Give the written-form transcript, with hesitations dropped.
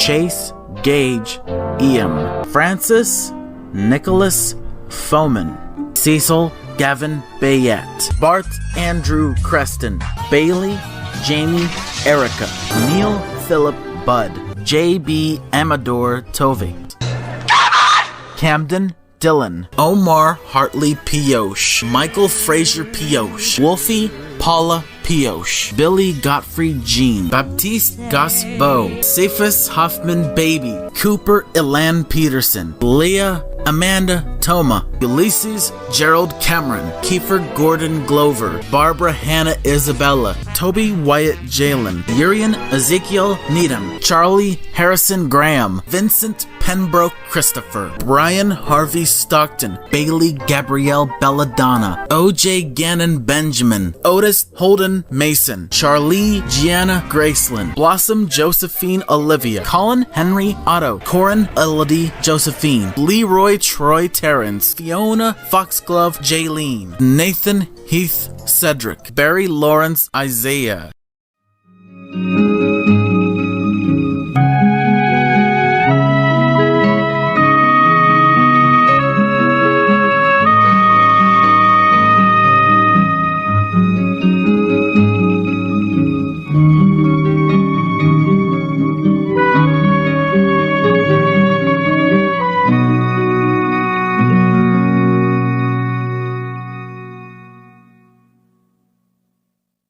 Chase Gage Eam, Francis Nicholas Foman, Cecil Gavin Bayette, Bart Andrew Creston, Bailey Jamie Erica, Neil Philip Budd, J.B. Amador Tovey, Camden Dylan, Omar Hartley Pioche, Michael Fraser Pioche, Wolfie Paula Pioche, Billy Godfrey Jean, Baptiste Gosbo, Cephas Hoffman Baby, Cooper Elan Peterson, Leah Amanda Toma, Ulysses Gerald Cameron, Kiefer Gordon Glover, Barbara Hannah Isabella, Toby Wyatt Jalen, Urian Ezekiel Needham, Charlie Harrison Graham, Vincent Pembroke Christopher, Brian Harvey Stockton, Bailey Gabrielle Belladonna, OJ Gannon Benjamin, Otis Holden Mason, Charlie Gianna Graceland, Blossom Josephine Olivia, Colin Henry Otto, Corin Elodie Josephine, Leroy Troy Terrence, Fiona Foxglove Jaylene, Nathan Heath Cedric, Barry Lawrence Isaiah.